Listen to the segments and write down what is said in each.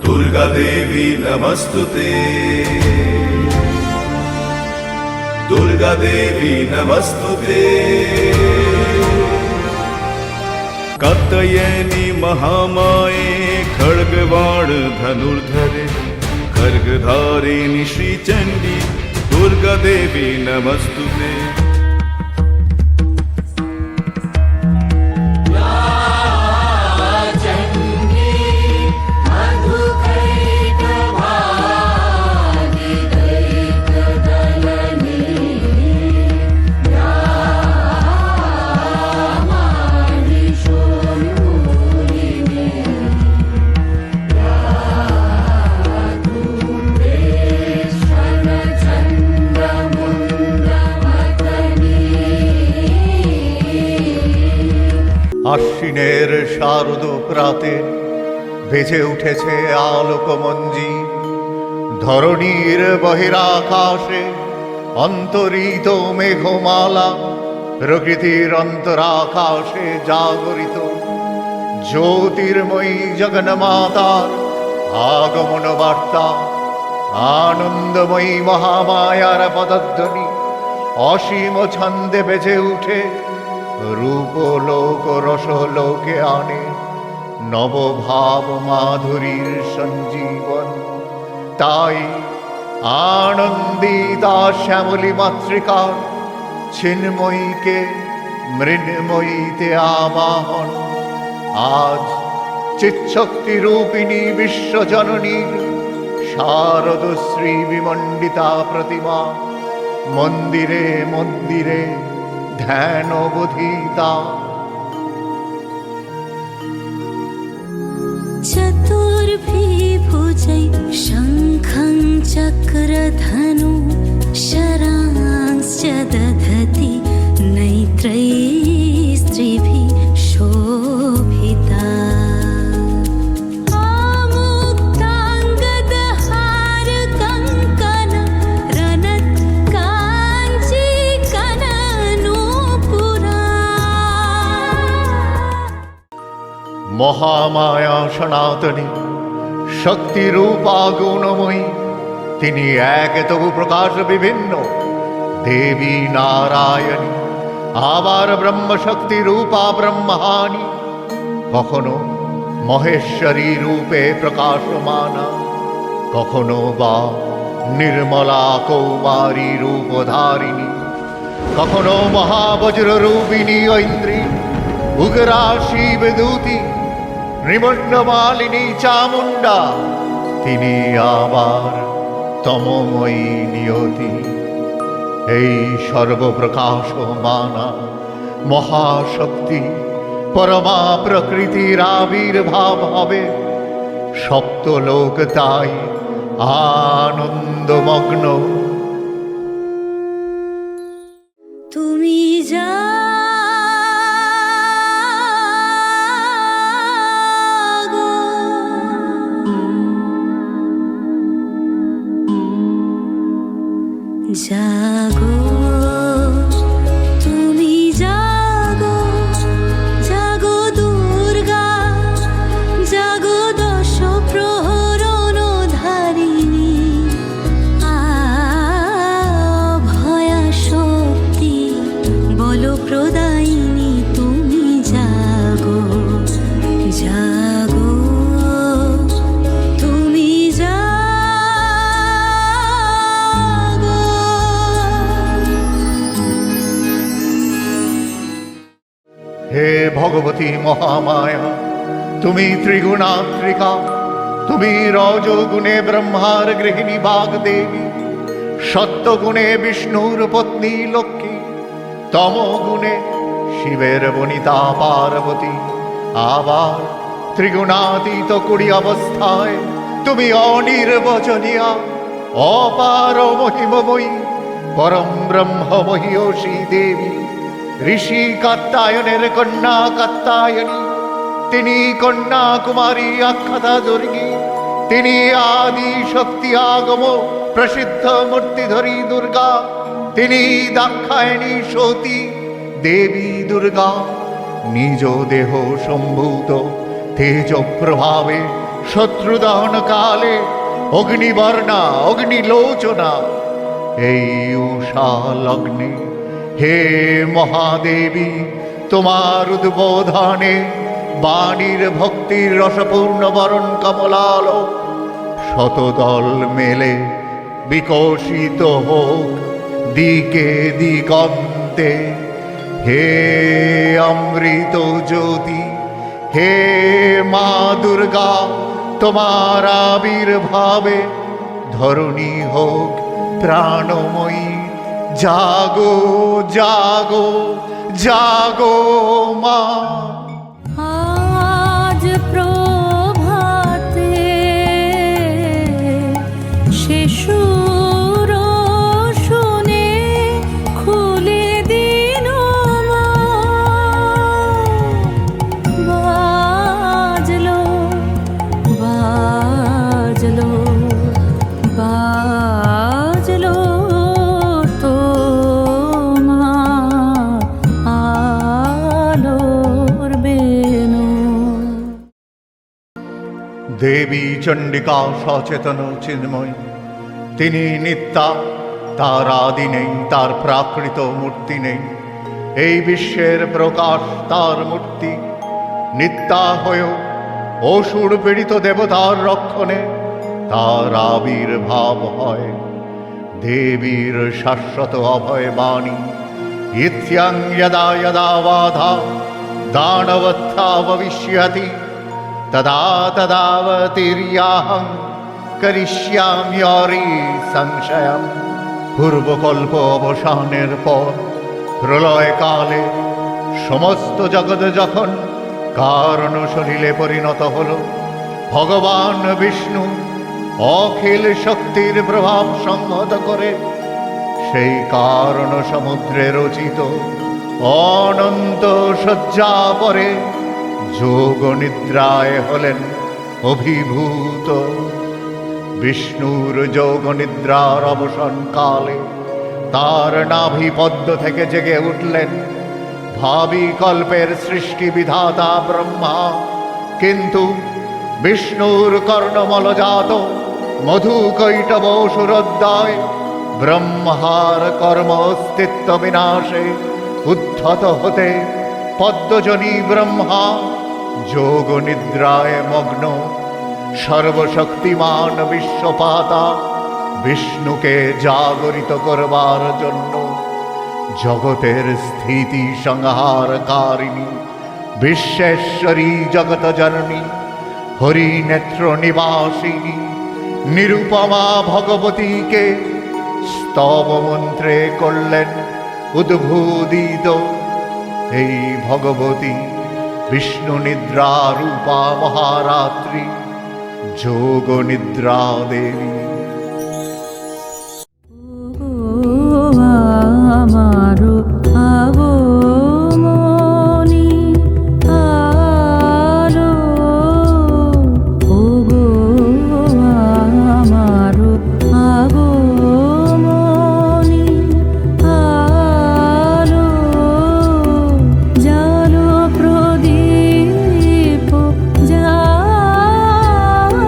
दुर्गा देवी नमस्तुते, दुर्गा देवी नमस्तुते। कात्यायनी महामाये खड्गबाण धनुर्धरे, खड्गधारिणी श्रीचण्डी दुर्गा देवी नमस्तुते। আশ্বিনের শারদ প্রাতে বেজে উঠেছে আলোকমঞ্জি, ধরণীর বহিরাকাশে অন্তরিত মেঘমালা, প্রকৃতির অন্তরাকাশে জাগরিত জ্যোতির্ময়ী জগন্মাতার আগমন বার্তা। আনন্দময়ী মহামায়ার পদধ্বনি অসীম ছন্দে বেজে উঠে রূপলোক রসলোকে আনে নবভাব মাধুরীর সঞ্জীবন। তাই আনন্দিতা শ্যামলী মাতৃকার ছিন্ময়ীকে মৃন্ময়ীতে আবাহন। আজ চিৎশক্তি রূপিণী বিশ্বজননীর শারদ শ্রী বিমণ্ডিতা প্রতিমা মন্দিরে মন্দিরে ধ্যানবোধিতা। चतुर्भिभुजै शङ्खं चक्रधनु शरांश्च दधति नैत्रैः स्त्रिभिः शोभिता। মহামায়া সনাতনী শক্তিরূপা গুণময়ী, তিনি এক তবু প্রকাশ বিভিন্ন দেবী নারায়ণী। আবার ব্রহ্মশক্তি রূপা ব্রহ্মাণী, কখনো মহেশ্বরী রূপে প্রকাশমানা, কখনো বা নির্মলা কৌমারী রূপধারিণী, কখনো মহাবজ্র রূপিণী ঐন্দ্রী, উগ্রা শিবদূতি নৃমণ্ডমালিনী চামুণ্ডা। তিনি আবার তমময়ী নিয়তি, এই সর্বপ্রকাশমানা মহাশক্তি পরমা প্রকৃতির আবির্ভাব হবে। সপ্তলোক তাই আনন্দমগ্ন। তুমি যা জাগো, তুমি জাগো, জাগো দুর্গা, জাগো দশ প্রহরণ ধারিণী। ভয়া শক্তি বল প্রদায়িনী, তুমি জাগো, জাগো, তুমি হে ভগবতী মহামায়া, তুমি ত্রিগুণাত্রিকা, তুমি রজগুণে ব্রহ্মার গৃহিণী বাগদেবী, সত্যগুণে বিষ্ণুর পত্নী লক্ষ্মী, তমগুণে শিবের বনিতা পার্বতী। আবার ত্রিগুণাতীত কুড়ি অবস্থায় তুমি অনির্বচনীয়া অপার মহিমময়ী পরম ব্রহ্ম মহিয়সী দেবী। ঋষি কাত্যায়নের কন্যা কাত্যায়নী, তিনি কন্যা কুমারী আখ্যাতা দুর্গী, তিনি আদি শক্তি আগম প্রসিদ্ধ মূর্তিধরী দুর্গা, তিনি দাক্ষায়ণী সতী দেবী দুর্গা। নিজ দেহ সম্ভূত তেজ প্রভাবে শত্রুদহন কালে অগ্নিবর্ণা অগ্নিলোচনা এই উষা লগ্নে হে মহাদেবী তোমার উদ্বোধনে বাণীর ভক্তির রসপূর্ণ বরণ কমলালো শতদল মেলে বিকশিত হোক দিকে দিগন্তে হে অমৃত জ্যোতি হে মা দুর্গা তোমার আবির্ভাবে ধরণী হোক প্রাণময়ী জাগো জাগো জাগো মা। আজ প্রভাতে শিশুর শুনে খুলে দিন বাজলো বাজলো বাজলো তোমার আলোর বেনু। দেবী চণ্ডিকা সচেতন চিন্ময়, তিনি নিত্যা, তার আদি নেই, তার প্রাকৃত মূর্তি নেই। এই বিশ্বের প্রকাশ তার মূর্তি। নিত্যা হয়েও অসুর পীড়িত দেবতার রক্ষণে তার আবির্ভাব হয়। দেবীর শাশ্বত অভয় বাণী ইত্যং যদা যদা বাধা দানবত্থা ভবিষ্যতি তদা তদাবতীর্যাহং করিষ্যাম্যরি সংশয়ম। পূর্বকল্প অবসানের পর প্রলয়কালে সমস্ত জগৎ যখন কারণ সলিলে পরিণত হল, ভগবান বিষ্ণু অখিল শক্তির প্রভাব সংহত করে সেই কারণ সমুদ্রে রচিত অনন্ত শয্যা পরে যোগ নিদ্রায় হলেন অভিভূত। বিষ্ণুর যোগ নিদ্রার অবসান কালে তার নাভি পদ্ম থেকে জেগে উঠলেন ভাবি কল্পের সৃষ্টি বিধাতা ব্রহ্মা। কিন্তু বিষ্ণুর কর্ণমলজাত মধু কৈটব সুরোদ্দয় ব্রহ্মার কর্ম অস্তিত্ব বিনাশে উদ্ধত হতে পদ্মজনী ব্রহ্মা যোগ নিদ্রায় মগ্ন। সর্বশক্তিমান বিশ্বপাতা বিষ্ণুকে জাগরিত করবার জন্য জগতের স্থিতি সংহারকারিণী বিশ্বেশ্বরী জগত জননী হরিনেত্র নিবাসিনী নিরুপমা ভগবতীকে স্তব মন্ত্রে করলেন উদ্বোধিত। এই ভগবতী বিষ্ণু নিদ্রা রূপা মহারাত্রি যোগ নিদ্রা দেবী। আমারো আবমনি আলো ওগো আমারো আবমনি আলো জালো প্রদীপ জালো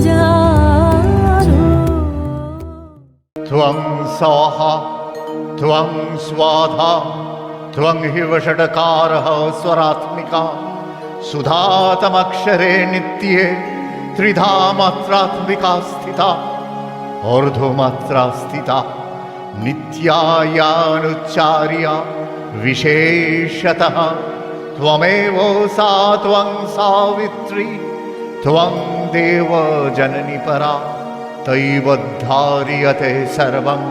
জালো। ত্বং স্বাহা ত্বং স্বাধা ত্বং হিব ষটকারः स्वरात्मिका सुधातमक्षरे नित्ये त्रिधा मात्रात्मिका स्थिता अर्धमात्रा स्थिता नित्यायानुच्चार्या विशेषतः त्वमेव सा त्वं सावित्री त्वं देव जननी परा तैवद्धार्यते सर्वं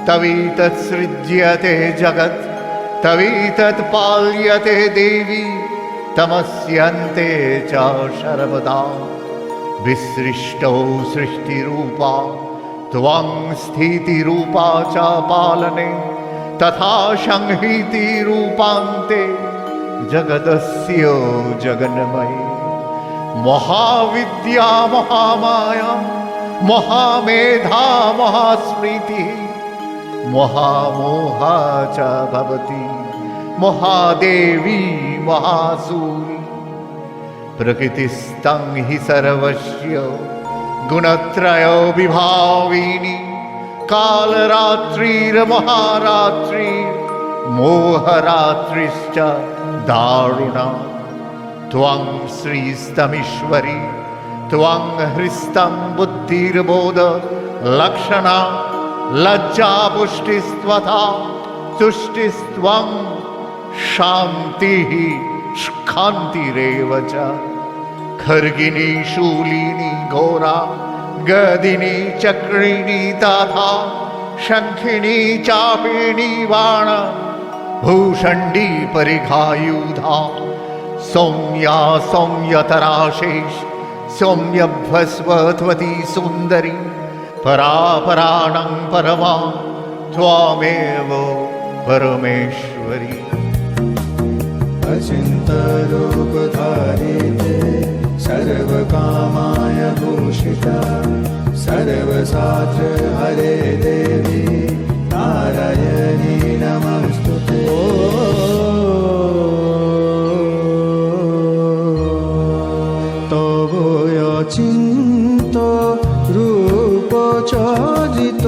तवैतत्सृज्यते जगत् तवैतत्पाल्यते देवी तमस्यन्ते च सर्वदा। विसृष्टौ सृष्टिरूपा त्वं स्थितिरूपा च पालने तथा संहितिरूपान्ते जगदस्य जगन्मये। महाविद्या महामाया महामेधा महास्मृतिः महामोहा च भवति महादेवी महासूरी। प्रकृतिस्तं हि सर्वस्य गुणत्रय विभाविनी कालरात्रिर्महारात्रिर्मोहरात्रिश्च दारुणा त्वं श्रीस्तमीश्वरी त्वं हृस्तं बुद्धिर्बोध लक्षणा लज्जा पुष्टिस्त्वथा तुष्टिस्त्वं शान्तिः शान्तिरेव च खर्गिनी शूलिनी घोरा गदिनी चक्रिणी तथा शंखिनी चापिनी बाण भूषण्डी परिघायुधा सौम्या सौम्यतराशेष सौम्यभस्वत्वती सुन्दरी परापराणं परमा त्वामेव परमेश्वरी अचिन्तरूपधारिते सर्वकामाय भूषिता सर्वशास्त्र हरे देवी नारायणी नमस्तुते तवोऽचिन्त रूपचरित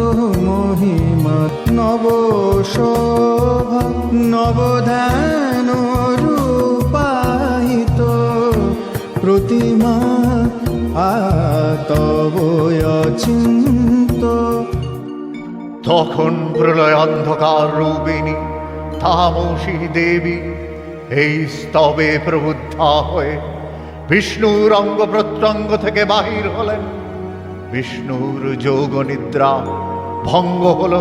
महिमा नवशोभा नवधान रूपाहित प्रतिमा তবয়চিন্ত তখন প্রলয় অন্ধকার রূপিণী তামসী দেবী এই স্তবে প্রবুদ্ধা হয়ে বিষ্ণুর অঙ্গ প্রত্যঙ্গ থেকে বাহির হলেন। বিষ্ণুর যোগ নিদ্রা ভঙ্গ হল।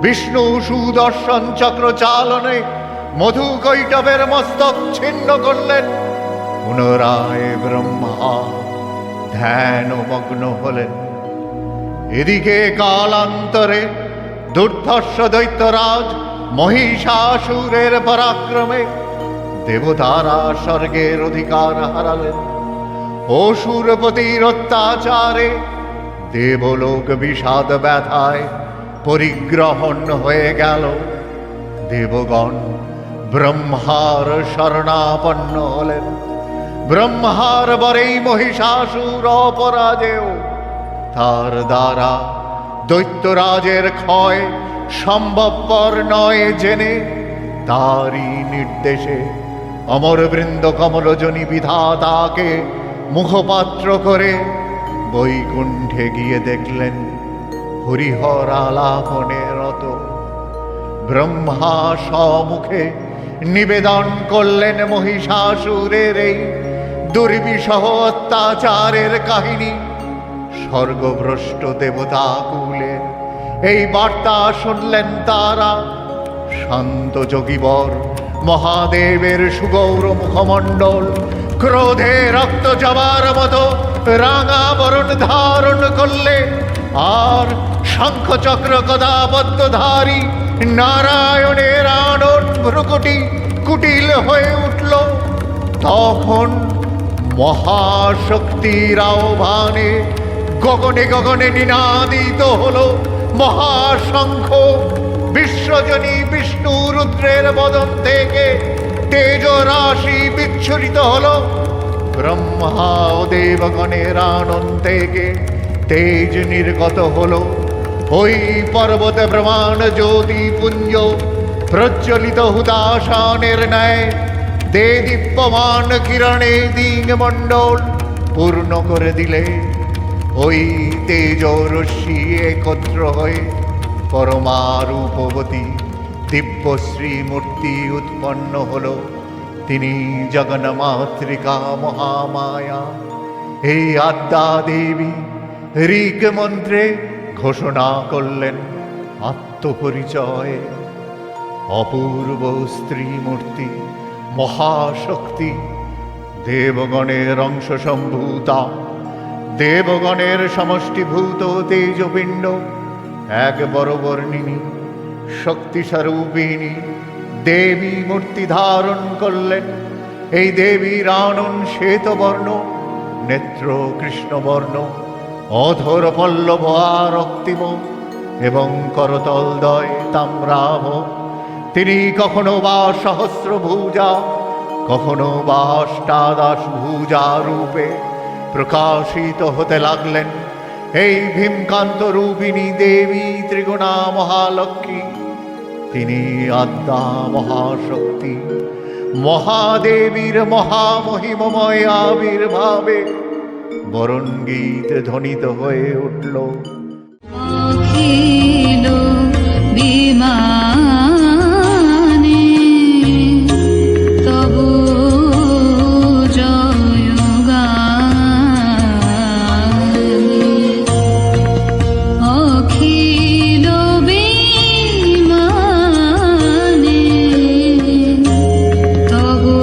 বিষ্ণু সুদর্শন চক্র চালনে মধু কৈটবের মস্তক ছিন্ন করলেন। পুনরায় ব্রহ্মা ধ্যানমগ্ন হলেন। এদিকে কালান্তরে দুর্ধর্ষ দৈত্যরাজ মহিষাসুরের পরাক্রমে দেবতারা স্বর্গের অধিকার হারালেন। অসুরপতির অত্যাচারে দেবলোক বিষাদ ব্যথায় পরিগ্রহণ হয়ে গেল। দেবগণ ব্রহ্মার শরণাপন্ন হলেন। ব্রহ্মার বরেই মহিষাসুর অপরাজেয়। তার দ্বারা দৈত্যরাজের ক্ষয় সম্ভবপর নয় জেনে তারই নির্দেশে অমরবৃন্দ কমলজনী বিধাতাকে মুখপাত্র করে বৈকুণ্ঠে গিয়ে দেখলেন হরিহর আলাপনে রত। ব্রহ্মা সম্মুখে নিবেদন করলেন মহিষাসুরের এই দুর্বিষহ অত্যাচারের কাহিনী। স্বর্গভ্রষ্ট দেবতা কুলের এই বার্তা শুনলেন তারা। শান্ত যোগীবর মহাদেবের সুগৌর মুখমণ্ডল ক্রোধে রক্ত জবার মতো রাঙা বরণ ধারণ করলে। আর শঙ্খচক্র গদাপদ্মধারী নারায়ণের আনন ভ্রুকুটি কুটিল হয়ে উঠল। তখন মহাশক্তির আহ্বানে গগনে গগনে নিনাদিত হলো মহাশঙ্খ। বিশ্বজনী বিষ্ণু রুদ্রের বদন থেকে তেজ রাশি বিচ্ছুরিত হলো। ব্রহ্মা ও দেবগণের আনন থেকে তেজ নির্গত হলো। ওই পর্বতে ব্রহ্মাণ্ড জ্যোতি পুঞ্জ প্রজ্বলিত হুতাশানের ন্যায় দে দীপ্যমান কিরণে দিনমণ্ডল পূর্ণ করে দিলে। ওই তেজ রশ্মি একত্র হয়ে পরমারূপবতী দিব্যশ্রী মূর্তি উৎপন্ন হলো। তিনি জগন্মাতৃকা মহামায়া। এই আদ্যা দেবী ঋক মন্ত্রে ঘোষণা করলেন আত্মপরিচয়। অপূর্ব স্ত্রী মূর্তি মহাশক্তি দেবগণের অংশ সম্ভূতা। দেবগণের সমষ্টিভূত তেজপিণ্ড এক বরবর্ণিনী শক্তিস্বরূপিণী দেবী মূর্তি ধারণ করলেন। এই দেবীর আনন শ্বেতবর্ণ, নেত্র কৃষ্ণবর্ণ, অধর পল্লব আর রক্তিম এবং করতলদয় তাম্রাভ। তিনি কখনো বা সহস্রভুজা, কখনো বা অষ্টাদশ ভুজা রূপে প্রকাশিত হতে লাগলেন এই ভীমকান্ত রূপিণী দেবী ত্রিগুণা মহালক্ষ্মী। তিনি আদ্যা মহাশক্তি মহাদেবীর মহামহিমময় আবির্ভাবে বরণ গীত ধ্বনিত হয়ে উঠল। অখিল বিমানে তবু জয়গানে, অখিল বিমানে তবু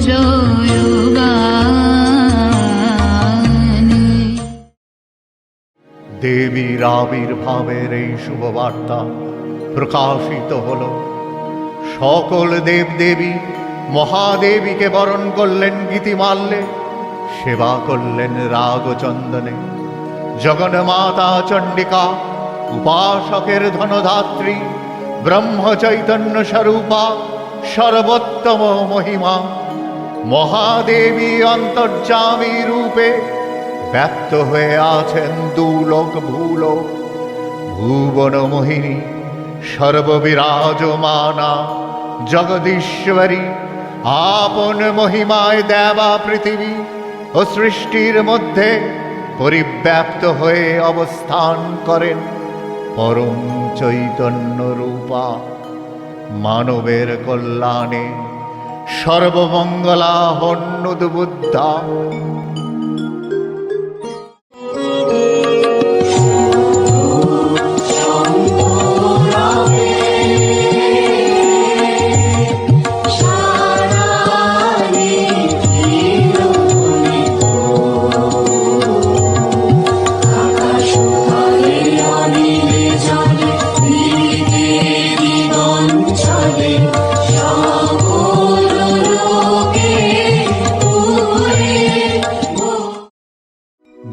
জয়গানে। দেবীর আবির্ভাবের এই শুভবার্তা প্রকাশিত হল। সকল দেবদেবী মহাদেবীকে বরণ করলেন গীতিমাল্যে, সেবা করলেন রাগচন্দনে। জগন্মাতা চণ্ডিকা উপাসকের ধনধাত্রী, ব্রহ্মচৈতন্য স্বরূপা সর্বোত্তম মহিমা মহাদেবী অন্তর্যামী রূপে ব্যক্ত হয়ে আছেন দুলোক ভূলোক। ভুবন মোহিনী সর্ববিরাজমানা জগদীশ্বরী আপন মহিমায় দেবা পৃথিবী ও সৃষ্টির মধ্যে পরিব্যাপ্ত হয়ে অবস্থান করেন পরম চৈতন্য রূপা। মানবের কল্যাণে সর্বমঙ্গলা হন্নুদ্বুদ্ধা।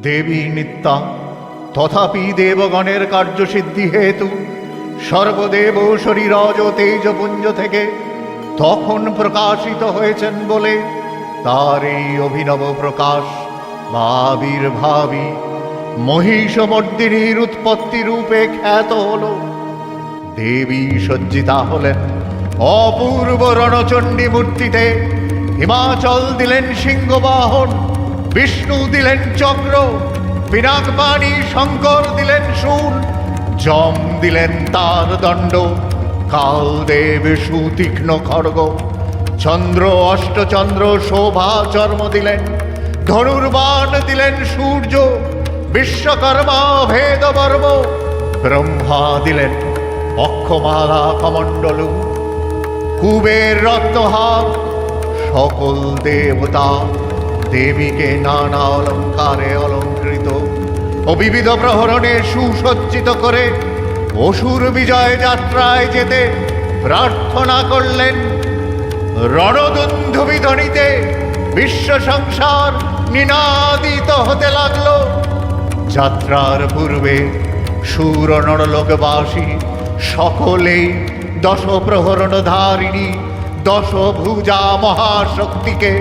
দেবী নিত্যা তথাপি দেবগণের কার্যসিদ্ধি হেতু সর্বদেব শরীরজ তেজপুঞ্জ থেকে তখন প্রকাশিত হয়েছেন বলে তার এই অভিনব প্রকাশ বা আবির্ভাবই মহিষমর্দিনীর উৎপত্তি রূপে খ্যাত হল। দেবী সজ্জিতা হলেন অপূর্ব রণচণ্ডী মূর্তিতে। হিমাচল দিলেন সিংহবাহন, বিষ্ণু দিলেন চক্র, পিনাকপাণি শঙ্কর দিলেন শূল, যম দিলেন তার দণ্ড, কালদেব সুতীক্ষ্ণ খড়গ, চন্দ্র অষ্টচন্দ্র শোভা চর্ম দিলেন, ধনুর্বাণ দিলেন সূর্য, বিশ্বকর্মা ভেদবর্ম, ব্রহ্মা দিলেন অক্ষমালা কমণ্ডলু, কুবের রত্নহার। সকল দেবতা দেবীকে নানা অলঙ্কারে অলঙ্কৃত ও বিবিধ প্রহরণে সুসজ্জিত করে অসুর বিজয় যাত্রায় যেতে প্রার্থনা করলেন। রণদুন্ধুবি ধ্বনিতে বিশ্ব সংসার নিনাদিত হতে লাগলো। যাত্রার পূর্বে সুর নরলোকবাসী সকলেই দশ প্রহরণ ধারিণী দশভুজা মহাশক্তিকে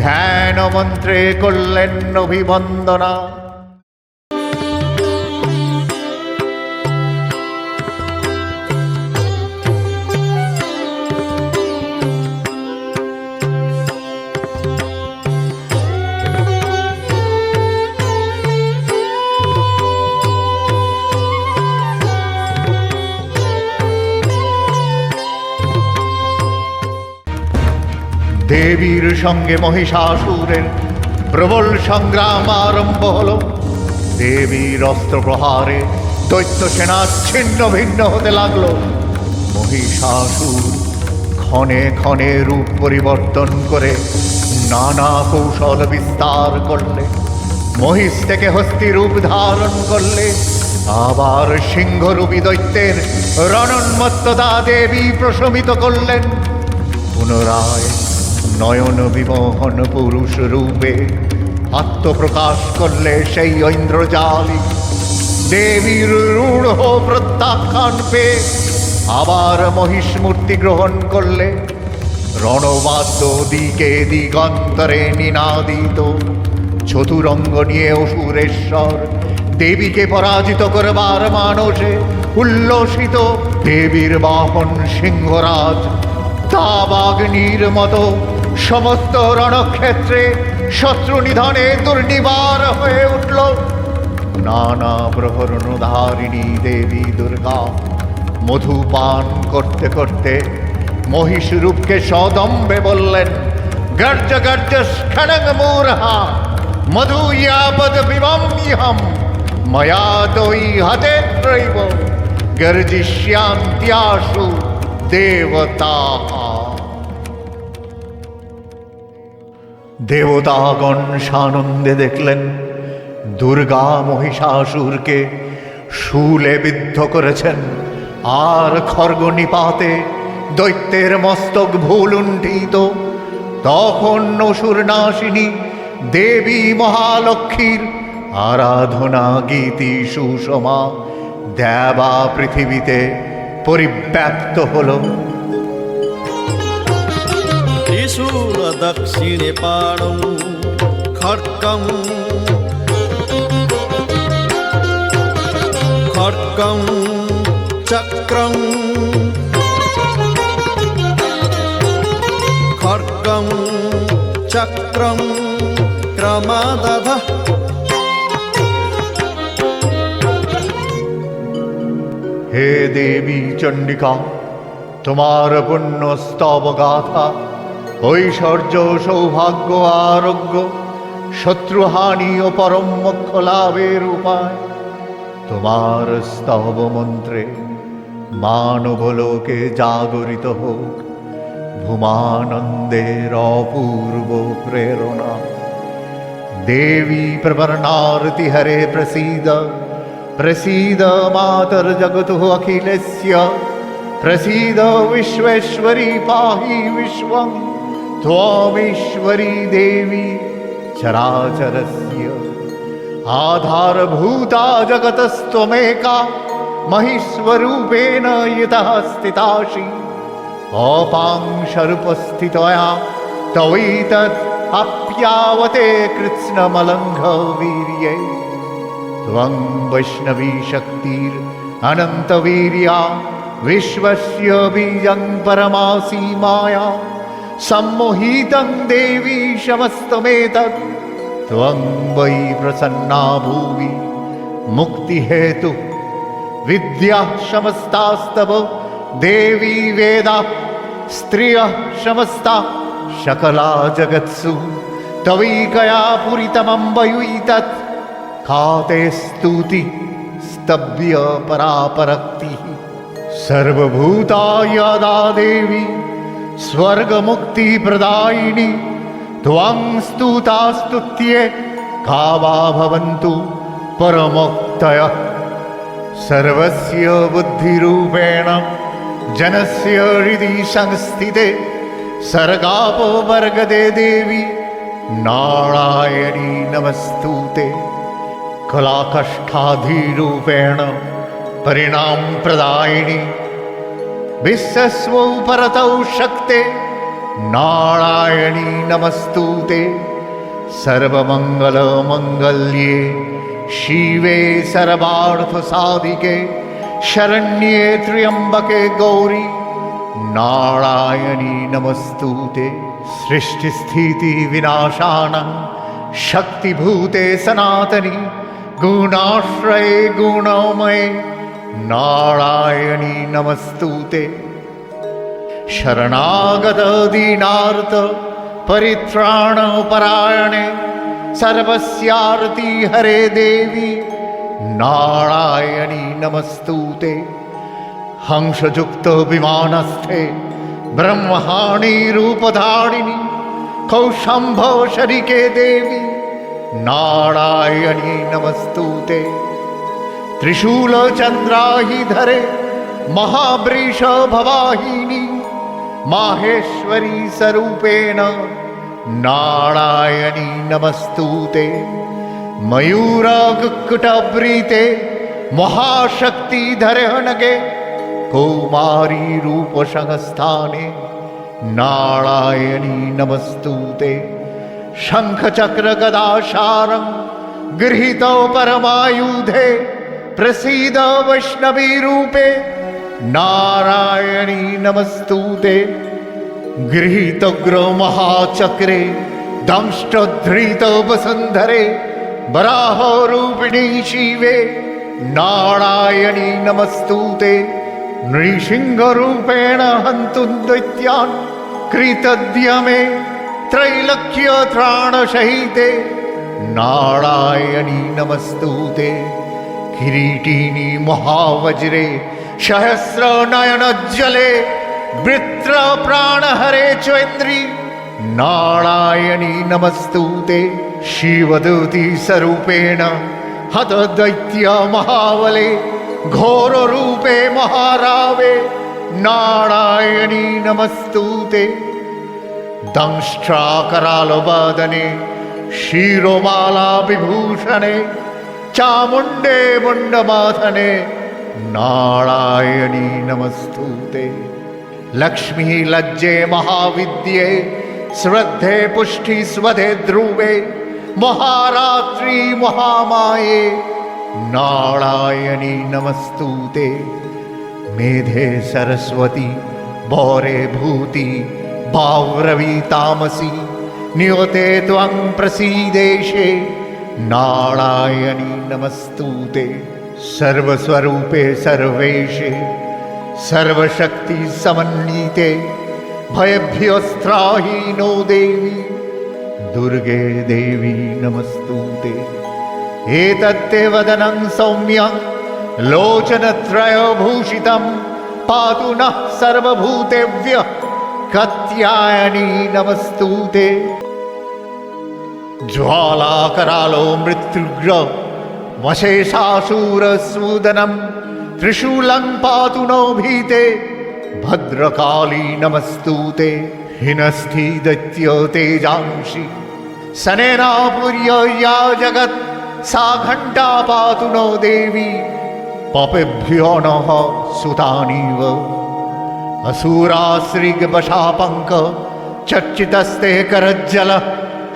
ধ্যান মন্ত্রে করলেন অভিবন্দনা। দেবীর সঙ্গে মহিষাসুরের প্রবল সংগ্রাম আরম্ভ হল। দেবীর অস্ত্র প্রহারে দৈত্য সেনা ছিন্ন ভিন্ন হতে লাগলো। মহিষাসুর ক্ষণে ক্ষণে রূপ পরিবর্তন করে নানা কৌশল বিস্তার করলে। মহিষ থেকে হস্তি রূপ ধারণ করলে, আবার সিংহরূপী দৈত্যের রণোন্মত্ততা দেবী প্রশমিত করলেন। পুনরায় নয়ন বিমোহন পুরুষ রূপে আত্মপ্রকাশ করলে সেই ঐন্দ্রজালী। দেবীর রূঢ় প্রত্যাখ্যান পেয়ে আবার মহিষ মূর্তি গ্রহণ করলে। রণবাদ্য দিকে দিগন্তরে নিনাদিত, চতুরঙ্গ নিয়ে অসুরেশ্বর দেবীকে পরাজিত করবার মানসে উল্লসিত। দেবীর বাহন সিংহরাজ দাবাগ্নির মতো সমস্ত রণক্ষেত্রে শত্রু নিধনে দুর্নিবার হয়ে উঠল। নানা প্রহরণধারিণী দেবী দুর্গা মধুপান করতে করতে মহিষ রূপকে সদম্বে বললেন, গর্জ গর্জ স্খলং মূর্হা মধুয়াপদ বিবম্যহম ময়া দৈ হতে ত্রৈব গর্জিষ্যান্ত্যাশু দেবতাঃ। দেবতাগণ সানন্দে দেখলেন দুর্গা মহিষাসুরকে শূলে বিদ্ধ করেছেন, আর খর্গ নিপাতে দৈত্যের মস্তক ভুলুণ্ঠিত। তখন অসুর নাশিনী দেবী মহালক্ষ্মীর আরাধনা গীতি সুষমা দেবা পৃথিবীতে পরিব্যাপ্ত হল। ত্রিশূল দক্ষিণে পাণৌ খড়্গং খড়্গং চক্রং খড়্গং চক্রং ক্রমাদধ। হে দেবী চণ্ডিকা, তোমার পুণ্য স্তব গাথা, ঐশ্বর্য সৌভাগ্য আরোগ্য শত্রুহানি ও পরম মোক্ষ লাভের উপায়। তোমার স্তব মন্ত্রে মানবলোকে জাগরিত হোক ভূমানন্দের অপূর্ব প্রেরণা। দেবী প্রবর্ণারতি হরে প্রসীদ প্রসীদ মাতর্জগতু অখিলস্য প্রসীদ বিশ্বেশ্বরী পাহি বিশ্বং ত্বমীশ্বরী দেবী চরাচরস্য। आधारभूता जगतस्त्वमेका महिस्वरूपेण यतः स्थितासि औपांशरूपस्थितया तवैतत् आप्यावते कृत्स्नमलङ्घवीर्ये। त्वं वैष्णवी शक्तिरनन्तवीर्या विश्वस्य बीजं परमासि माया सम्मोहितं देवी समस्तमेतत्। त्वं वै प्रसन्ना भुवि मुक्तिहेतु विद्याः समस्तास्तव देवी वेदाः स्त्रियः समस्ता शकला जगत्सु तवैकया पूरितमं वयुतत्। का ते स्तुति स्तव्य परापरक्तिः सर्वभूता यदा देवी स्वर्गमुक्तिप्रदायिनी। त्वं स्तुता स्तुत्ये का वा भवन्तु परमोक्तयः। सर्वस्य बुद्धिरूपेण जनस्य हृदि संस्थिते सर्गापवर्गदे देवी नारायणी नमस्तुते। कलाकष्ठाधिरूपेण परिणामप्रदायिनी विश्वस्वौ परतौ शक्ते नारायणी नमस्तुते। सर्वमङ्गलमङ्गल्ये शिवे सर्वार्थसाधिके शरण्ये त्र्यम्बके गौरी नारायणी नमस्तुते। सृष्टिस्थितिविनाशानं शक्तिभूते सनातनी गुणाश्रये गुणमये नारायणी नमस्तुते। शरणागत दीनार्थ परित्राणपरायणे सर्वस्यार्ति हरे देवी नारायणी नमस्तुते। हंसयुक्त विमानस्थे ब्रह्माणी रूपधारिणी कौशंभ शरीके देवी नारायणी नमस्तुते। त्रिशूल चंद्राहिधरे महावृष भवाहिनी माहेश्वरी स्वरूपेण नारायणी नमस्तुते। मयूरकुक्कुटवृते महाशक्तिधरे नगे कौमारी रूपसंस्थाने नारायणी नमस्तुते शङ्खचक्रगदाशारं गृहीतो परमायुधे प्रसीद वैष्णवी रूपे नारायणी नमस्तुते गृहीतोग्र महाचक्रे दंष्टधृत वसुन्धरे वराहरूपिणी शिवे नारायणी नमस्तुते नृसिंहरूपेण हन्तुं दैत्यान् कृतद्यमे त्रैलोक्यत्राणसहिते नारायणी नमस्तुते किरीटिनी महावज्रे सहस्रनयनोज्ज्वले वृत्रप्राणहरे चैन्द्री नारायणी नमस्तुते शिवदूती स्वरूपेण हतदैत्य महाबले घोररूपे महारावे नारायणी नमस्तुते दंष्ट्राकरालवदने शिरोमाला विभूषणे चामुण्डे मुण्डमाथने नारायणी नमस्तुते लक्ष्मी लज्जे महाविद्ये श्रद्धे पुष्टि स्वधे ध्रुवे महारात्रि महामाये नारायणी नमस्तुते मेधे सरस्वती बौरे भूति भाव्रवी तामसी नियते त्वं प्रसीदेशे नारायणी नमस्तुते सर्वस्वरूपे सर्वेशे सर्वशक्ति समन्विते भयभ्यस्त्राहि नो देवी दुर्गे देवी नमस्तुते एतत्ते वदनं सौम्यं लोचनत्रयभूषितं पातु नः सर्वभूतेभ्यः कात्यायनी नमस्तुते ज्वालाकरालो मृत्युग्र वशेषासुरसूदनं त्रिशूलं पातु नो भीते भद्रकाली नमस्तुते हिनस्थि दैत्य तेजांसि सनेनापुर्य या जगत् सा घण्टा पातु नो देवी पापेभ्यो नः सुतानीव असुराश्रिगवशापङ्क चर्चितस्ते करज्जल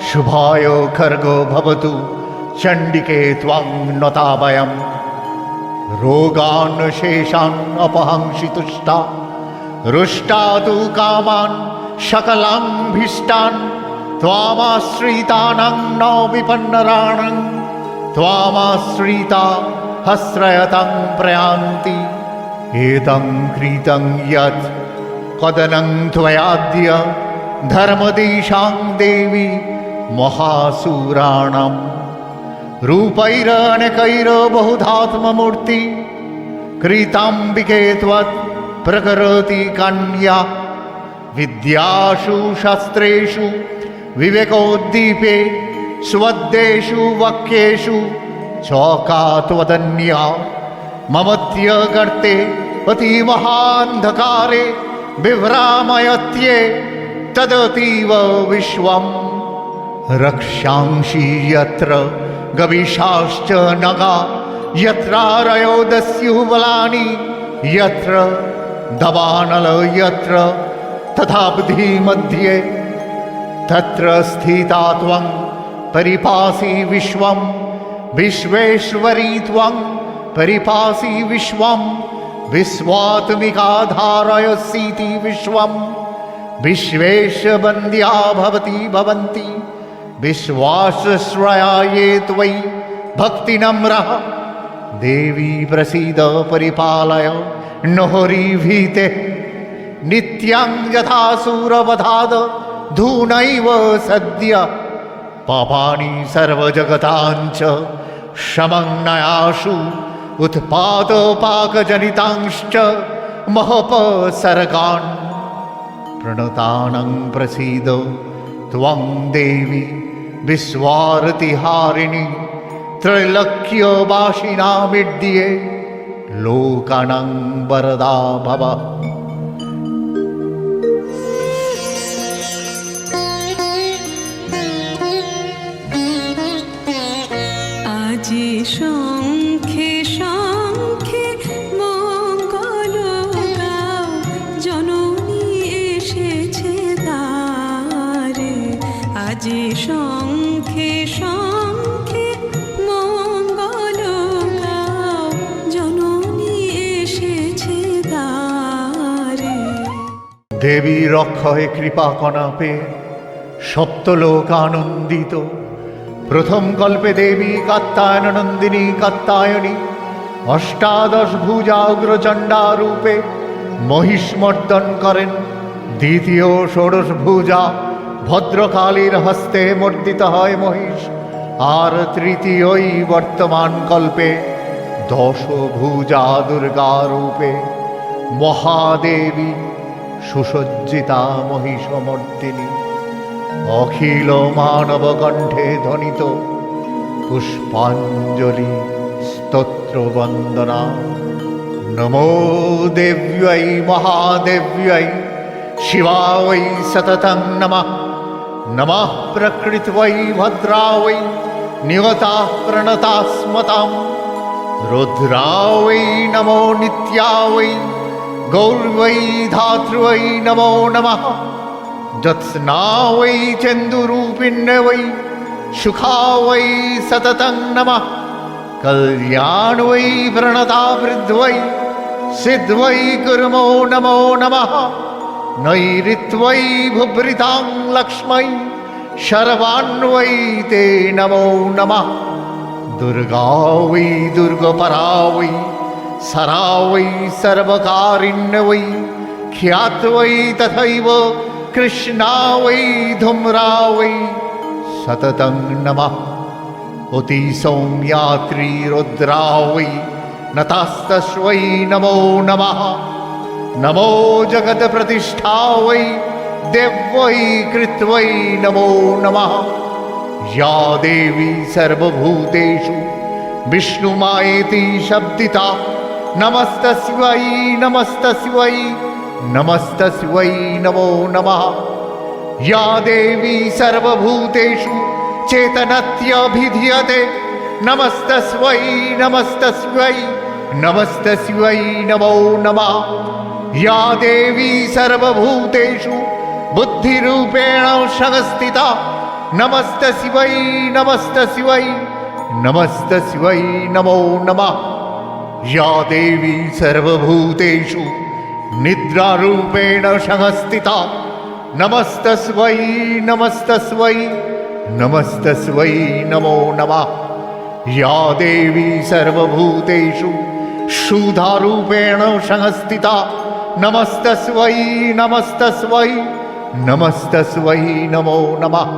शुभाय खर्गो भवतु चण्डिके त्वां नता वयं रोगान् शेषान् अपहंसि तुष्टा रुष्टा तु कामान् सकलान्भीष्टान् त्वामाश्रितानां न विपन्नराणां त्वामाश्रिता हस्रयतं प्रयान्ति एतं कृतं यत् कदनं त्वयाद्य धर्मदेशां देवी महासुराणां रूपैरनेकैर्बहुधात्ममूर्ति कृताम्बिके त्वत् प्रकरोति कन्या विद्यासु शास्त्रेषु विवेकोद्दीपे स्वद्देषु वाक्येषु चौका त्वदन्या ममत्यगर्ते अतिमहान्धकारे विभ्रामयत्ये तदतीव विश्वम् रक्षांसि यत्र गविषाश्च नगा यत्रारयो दस्युबलानि यत्र दवानल यत्र तथा बुद्धि मध्ये तत्र स्थिता त्वं परिपासि विश्वं विश्वेश्वरी त्वं परिपासि विश्वं विश्वात्मिकाधारयसीति विश्वं विश्वेशवन्द्या भवति भवन्ति विश्वासश्रया ये त्वयि भक्तिनम्रः देवी प्रसीद परिपालय नोहरीभीते नित्यं यथासुरवधाद धूनैव सद्य पापानि सर्वजगताञ्च शमन्नयाशु उत्पातपाकजनितांश्च महपसर्गान् प्रणतानं प्रसीद त्वं देवी विश्वार्तिहारिणि त्रैलोक्यवासिनामिड्ये लोकानां वरदा भव আজি শঙ্খে শঙ্খে মঙ্গল গাও জননী এসেছে দেবীর অক্ষয় কৃপা কণাপে সপ্তলোক আনন্দিত। প্রথম কল্পে দেবী কাত্যায়ননন্দিনী কাত্যায়নী অষ্টাদশ ভুজা উগ্রচণ্ডা রূপে মহিষমর্দন করেন। দ্বিতীয় ষোড়শ ভুজা ভদ্রকালীর হস্তে মর্দিত হয় মহিষ। আর তৃতীয়ই বর্তমান কল্পে দশ ভুজা দুর্গা রূপে মহাদেবী সুসজ্জিতা মহিষমর্দিনী। অখিল মানব কণ্ঠে ধ্বনিত পুষ্পাঞ্জলি স্তোত্র বন্দনা। নমো দেব্যৈ মহাদেব্যৈ শিবাयै সততং নমঃ। নমঃ প্রকৃত্যৈ ভদ্রাयै নিয়তাঃ প্রণতাঃ স্মতাং। রুদ্রাयै নমো নিত্যাयै গৌর্यै ধাত্রयै নমো নমঃ। জ্যোৎস্নাयै চন্দুরূপিণ্যৈ সুখাयै সততং নমঃ। কল্যাণৈ প্রণতাবৃদ্ধৈ সিদ্ধৈ কুর্মো নমো নমঃ। নৈঋত্यै ভুভৃতাং লক্ষ্ম্यै শর্বাণ্বৈ তে নমো নমঃ। দুর্গাयै দুর্গপরাयै সরাयै সর্বকারিণ্যৈ খ্যাত্यै তথৈব কৃষ্ণাयै ধূম্রাयै সততং নমঃ। অতি সৌম্যাত্রী রুদ্রাयै নতাস্তস্मै নমো নমঃ। নমো জগৎ প্রতিষ্ঠাयै দেব্যৈ কৃত্यै নমো নমঃ। या देवी सर्वभूतेषु विष्णुमायेति शब्दिता नमस्तस्यै नमस्तस्यै नमस्तस्यै नमो नमः। या देवी सर्वभूतेषु चेतनत्यभिधीयते नमस्तस्यै नमस्तस्यै नमस्तस्यै नमो नमः। या देवी सर्वभूतेषु बुद्धिरूपेण संस्थिता नमस्तस्यै नमस्तस्यै नमस्तस्यै नमो नमः। या देवी सर्वभूतेषु निद्रारूपेण संस्थिता नमस्तस्यै नमस्तस्यै नमस्तस्यै नमो नमः। या देवी सर्वभूतेषु क्षुधारूपेण संस्थिता नमस्तस्यै नमस्तस्यै नमस्तस्यै नमो नमः।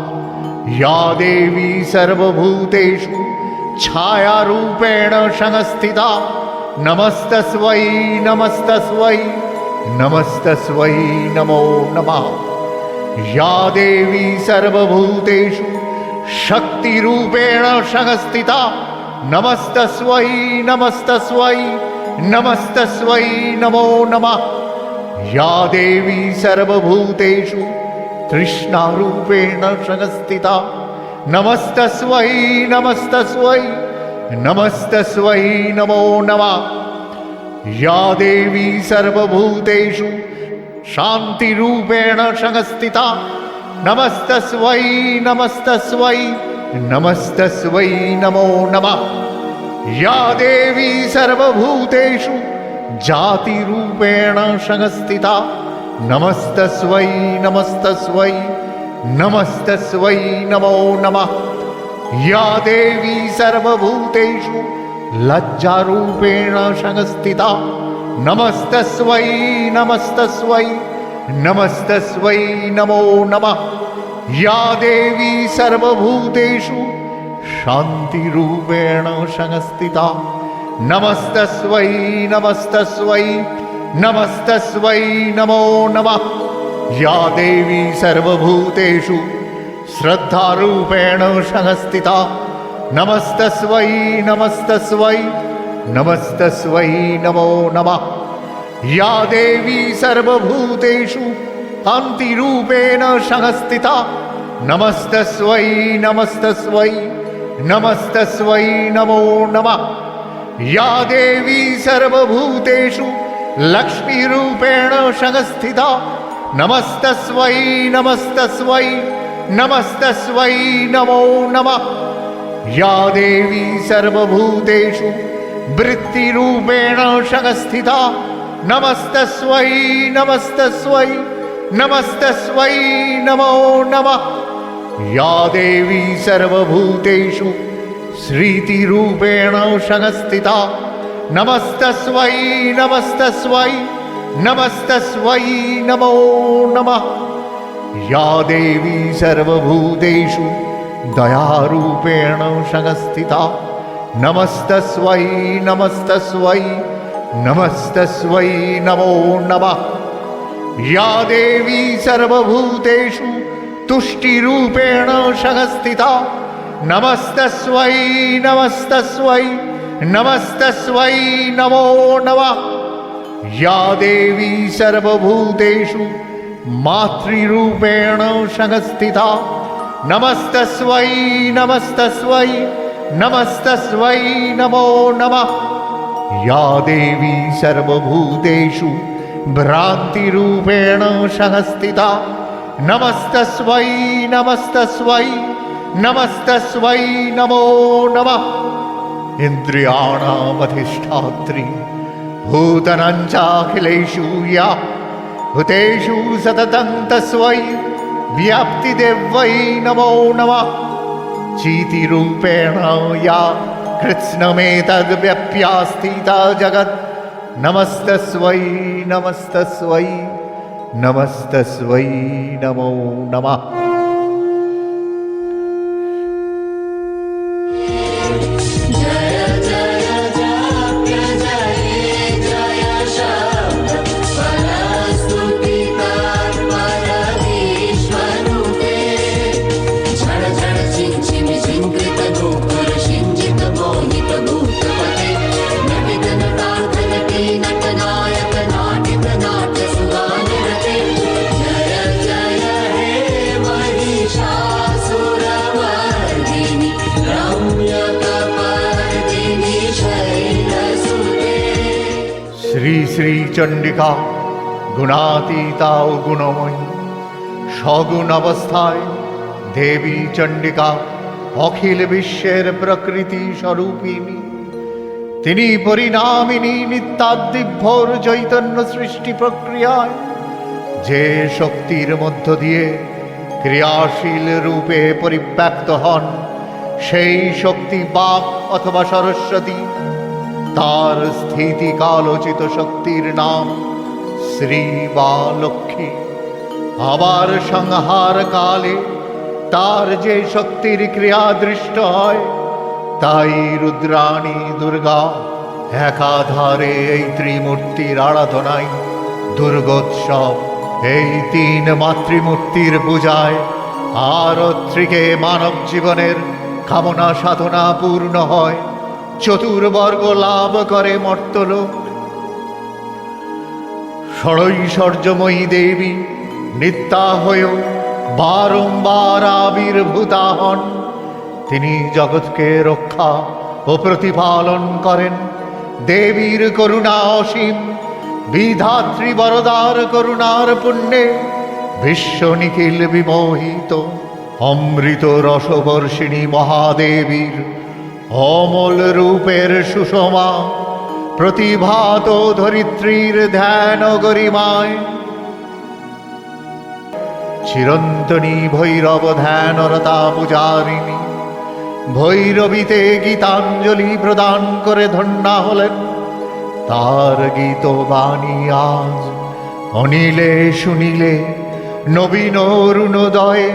या देवी सर्वभूतेषु छायारूपेण संस्थिता नमस्तस्यै नमस्तस्यै नमस्तस्यै नमो नमः। या देवी सर्वभूतेषु शक्तिरूपेण संस्थिता नमस्तस्यै नमस्तस्यै नमस्तस्यै नमो नमः। या देवी सर्वभूतेषु तृष्णारूपेण संस्थिता नमस्तस्यै नमस्तस्यै नमस्तस्यै नमो नमः। या देवी सर्वभूतेषु शान्तिरूपेण संस्थिता नमस्तस्यै नमस्तस्यै नमस्तस्यै नमो नमः। या देवी सर्वभूतेषु जातिरूपेण संस्थिता नमस्तस्यै नमस्तस्यै नमस्तस्यै नमो नमः। या देवी सर्वभूतेषु लज्जारूपेण संस्थिता नमस्तस्यै नमस्तस्यै नमस्तस्यै नमो नमः। या देवी सर्वभूतेषु शान्तिरूपेण संस्थिता नमस्तस्यै नमस्तस्यै नमस्तस्यै नमो नमः। या देवी सर्वभूतेषु श्रद्धारूपेण संस्थिता नमस्तस्यै नमस्तस्यै नमस्तस्यै नमो नमः। या देवी सर्वभूतेषु कान्तिरूपेण संस्थिता नमस्तस्यै नमस्तस्यै नमस्तस्यै नमो नमः। या देवी सर्वभूतेषु लक्ष्मीरूपेण संस्थिता नमस्तस्यै नमस्तस्यै नमस्तस्यै नमो नमः। या देवी सर्वभूतेषु वृत्तिरूपेण संस्थिता नमस्तस्यै नमस्तस्यै नमस्तस्वै नमो नमः। या देवी सर्वभूतेषु श्रीतिरूपेण संस्थिता नमस्तस्वै नमस्तस्वै नमस्तस्वै नमो नमः। या देवी सर्वभूतेषु दयारूपेण संस्थिता नमस्तस्वै नमस्तस्वै नमस्तस्वै नमो नमः। या देवी सर्वभूतेषु तुष्टिरूपेण संस्थिता नमस्तस्वै नमस्तस्वै नमस्तस्वै नमो नमः। या देवी सर्वभूतेषु मातृरूपेण संस्थिता नमस्तस्वै नमस्तस्वै नमस्तस्वै नमो नमः। या देवी सर्वभूतेषु भ्रान्तिरूपेण संस्थिता नमस्तस्वै नमस्तस्वै नमस्तस्वै नमो नमः। इन्द्रियाणामधिष्ठात्री भूतनञ्चाखिलेषु या भूतेषु सततं तस्मै व्याप्तिदेव्यै नमो नमः। चीतिरूपेण या कृत्स्नमेतद्व्यप्यास्थिता जगत् नमस्तस्वै नमस्तस्वै नमस्तस्वै नमो नमः। শ্রী শ্রী চণ্ডিকা গুণাতীতা ও গুণময়ী সগুণ অবস্থায় দেবী চণ্ডিকা অখিল বিশ্বের প্রকৃতি স্বরূপিণী। তিনি পরিণামিনী নিত্যাদিভ্যর চৈতন্য সৃষ্টি প্রক্রিয়ায় যে শক্তির মধ্য দিয়ে ক্রিয়াশীল রূপে পরিব্যাপ্ত হন সেই শক্তি বাক অথবা সরস্বতী। তার স্থিতিকালোচিত শক্তির নাম শ্রী বা লক্ষ্মী। আবার সংহার কালে তার যে শক্তির ক্রিয়া দৃষ্ট হয় তাই রুদ্রাণী দুর্গা একাধারে এই ত্রিমূর্তির আরাধনায় দুর্গোৎসব এই তিন মাতৃমূর্তির পূজায় আরত্রিকে মানব জীবনের কামনা সাধনা পূর্ণ হয়, চতুর্বর্গ লাভ করে মর্তলোক। ষড়ৈশ্বর্যময়ী দেবী নিত্যা হয়েও বারংবার আবির্ভূতা হন। তিনি জগৎকে রক্ষা ও প্রতিপালন করেন। দেবীর করুণা অসীম, বিধাত্রী বরদার করুণার পুণ্যে বিশ্ব নিখিল বিমোহিত। অমৃত রসবর্ষিণী মহাদেবীর অমল রূপের সুষমা প্রতিভাত ধরিত্রীর ধ্যান গরিমায়। চিরন্তনী ভৈরব ধ্যানরতা পূজারিণী ভৈরবীতে গীতাঞ্জলি প্রদান করে ধন্যা হলেন। তার গীত বাণী আজ অনিলে শুনিলে নবীন অরুণোদয়ে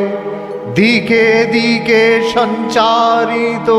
দিকে দিকে সঞ্চারিত।